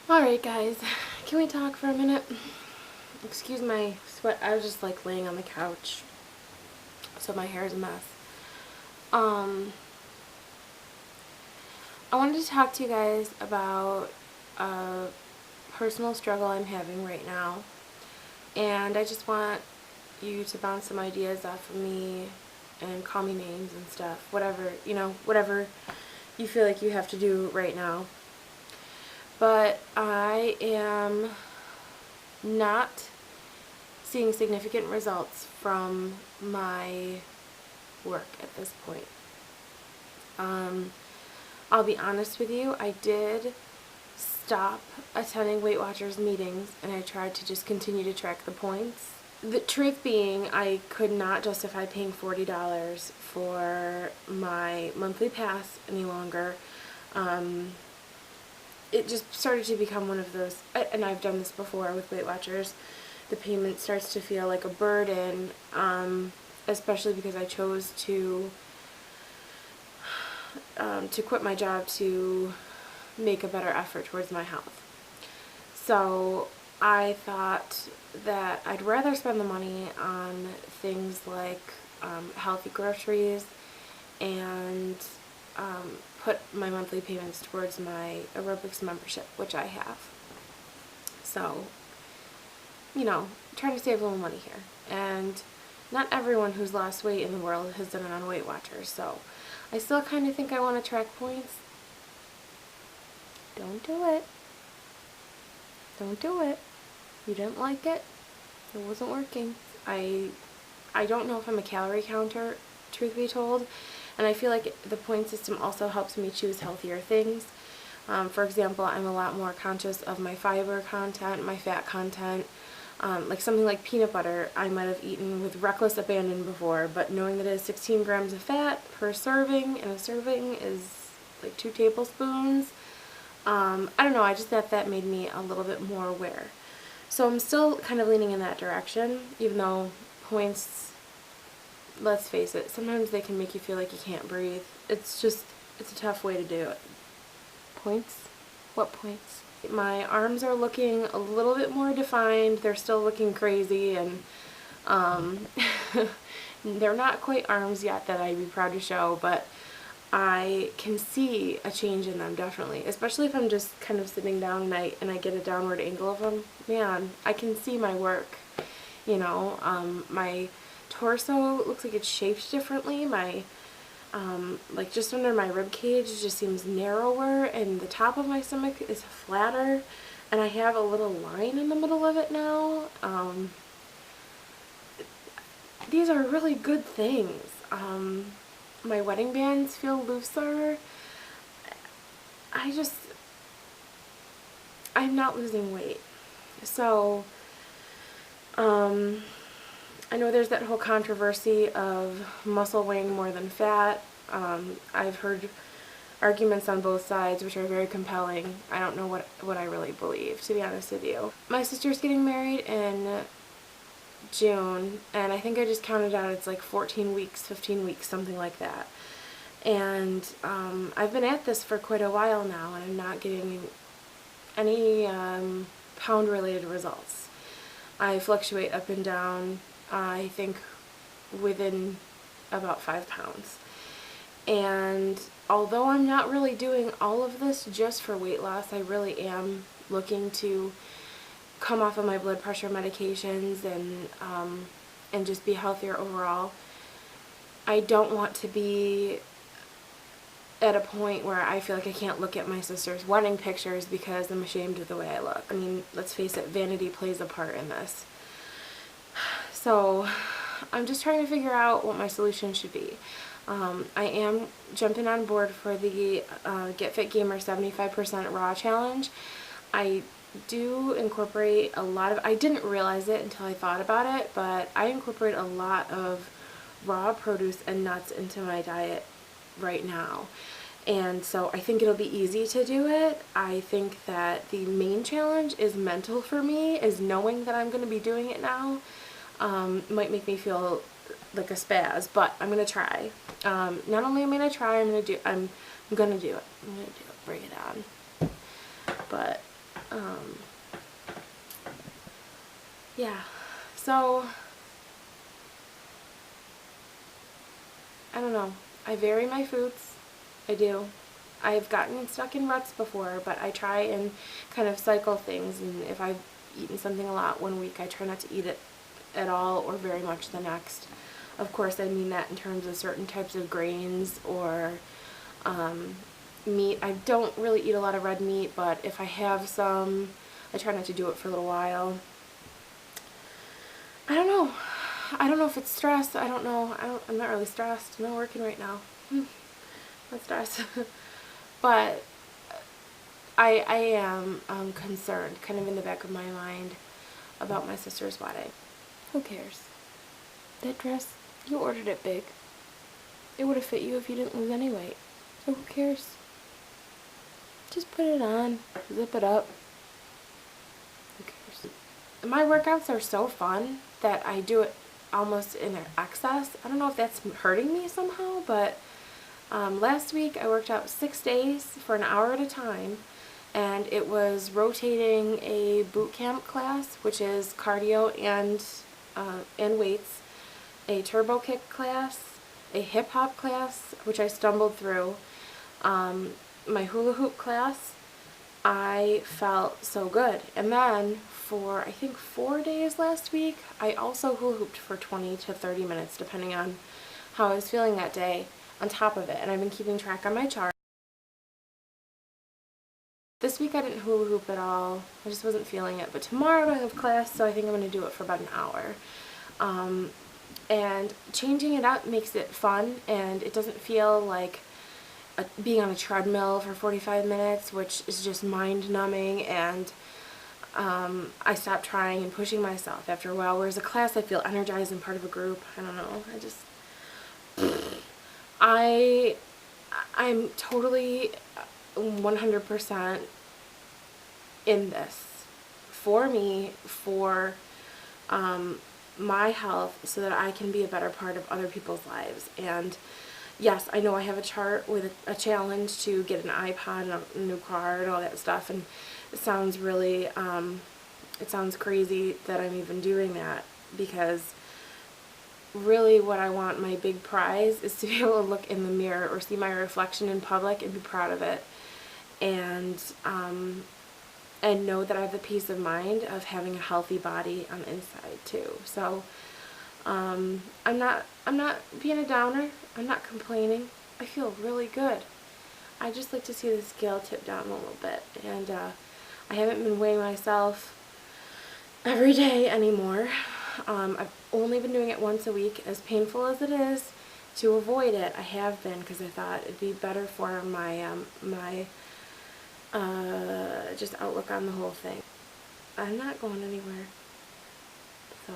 Alright guys, can we talk for a minute? Excuse my sweat, I was just like laying on the couch, so my hair is a mess. I wanted to talk to you guys about a personal struggle I'm having right now, and I just want you to bounce some ideas off of me and call me names and stuff, whatever you feel like you have to do right now. But I am not seeing significant results from my work at this point. I'll be honest with you, I did stop attending Weight Watchers meetings and I tried to just continue to track the points. The truth being, I could not justify paying $40 for my monthly pass any longer. It just started to become one of those, and I've done this before with Weight Watchers, the payment starts to feel like a burden, especially because I chose to quit my job to make a better effort towards my health. So I thought that I'd rather spend the money on things like healthy groceries and put my monthly payments towards my aerobics membership, which I have. So, trying to save a little money here. And not everyone who's lost weight in the world has done it on Weight Watchers, so I still kind of think I want to track points. Don't do it. Don't do it. You didn't like it. It wasn't working. I don't know if I'm a calorie counter, truth be told, and I feel like the point system also helps me choose healthier things. For example, I'm a lot more conscious of my fiber content, my fat content. Like something like peanut butter, I might have eaten with reckless abandon before, but knowing that it has 16 grams of fat per serving, and a serving is like 2 tablespoons, I don't know, I just thought that made me a little bit more aware. So I'm still kind of leaning in that direction, even though points, let's face it, sometimes they can make you feel like you can't breathe. It's a tough way to do it. Points? What points? My arms are looking a little bit more defined. They're still looking crazy, and they're not quite arms yet that I'd be proud to show, but I can see a change in them, definitely. Especially if I'm just kind of sitting down and I get a downward angle of them. Man, I can see my work. My torso looks like it's shaped differently. My like just under my rib cage just seems narrower, and the top of my stomach is flatter, and I have a little line in the middle of it now. These are really good things. My wedding bands feel looser. I'm not losing weight. So, I know there's that whole controversy of muscle weighing more than fat. I've heard arguments on both sides, which are very compelling. I don't know what I really believe, to be honest with you. My sister's getting married in June, and I think I just counted out, it's like 14 weeks, 15 weeks, something like that. And I've been at this for quite a while now, and I'm not getting any pound-related results. I fluctuate up and down, I think, within about 5 pounds. And although I'm not really doing all of this just for weight loss, I really am looking to come off of my blood pressure medications and just be healthier overall. I don't want to be at a point where I feel like I can't look at my sister's wedding pictures because I'm ashamed of the way I look. I mean, let's face it, vanity plays a part in this. So I'm just trying to figure out what my solution should be. I am jumping on board for the Get Fit Gamer 75% Raw Challenge. I do incorporate a lot of, I didn't realize it until I thought about it, but I incorporate a lot of raw produce and nuts into my diet right now. And so I think it'll be easy to do it. I think that the main challenge is mental for me, is knowing that I'm going to be doing it now. Might make me feel like a spaz, but I'm going to try. Not only am I going to try, I'm going to do it. I'm going to do it. Bring it on. But Yeah, so I don't know. I vary my foods. I do. I've gotten stuck in ruts before, but I try and kind of cycle things, and if I've eaten something a lot one week, I try not to eat it at all or very much the next. Of course, I mean that in terms of certain types of grains or meat. I don't really eat a lot of red meat, but if I have some, I try not to do it for a little while. I don't know. I don't know if it's stress. I don't know. I'm not really stressed. I'm not working right now. Not stressed. But I am concerned, kind of in the back of my mind, about my sister's wedding. Who cares? That dress, you ordered it big. It would have fit you if you didn't lose any weight. So who cares? Just put it on, zip it up. Who cares? My workouts are so fun that I do it almost in excess. I don't know if that's hurting me somehow, but last week I worked out 6 days for an hour at a time, and it was rotating a boot camp class, which is cardio and weights, a turbo kick class, a hip hop class, which I stumbled through, my hula hoop class. I felt so good. And then for I think 4 days last week, I also hula hooped for 20 to 30 minutes depending on how I was feeling that day on top of it. And I've been keeping track on my chart. This week I didn't hula hoop at all. I just wasn't feeling it. But tomorrow I have class, so I think I'm going to do it for about an hour. And changing it up makes it fun, and it doesn't feel like being on a treadmill for 45 minutes, which is just mind-numbing, and I stopped trying and pushing myself after a while, whereas a class I feel energized and part of a group. I don't know, I'm totally 100% in this for me, for my health, so that I can be a better part of other people's lives. And yes, I know I have a chart with a challenge to get an iPod and a new car and all that stuff, and it sounds really, it sounds crazy that I'm even doing that, because really what I want, my big prize, is to be able to look in the mirror or see my reflection in public and be proud of it, and know that I have the peace of mind of having a healthy body on the inside too. So I'm not being a downer. I'm not complaining. I feel really good. I just like to see the scale tip down a little bit, and I haven't been weighing myself every day anymore. I've only been doing it once a week, as painful as it is to avoid it. I have been, because I thought it'd be better for my just outlook on the whole thing. I'm not going anywhere, so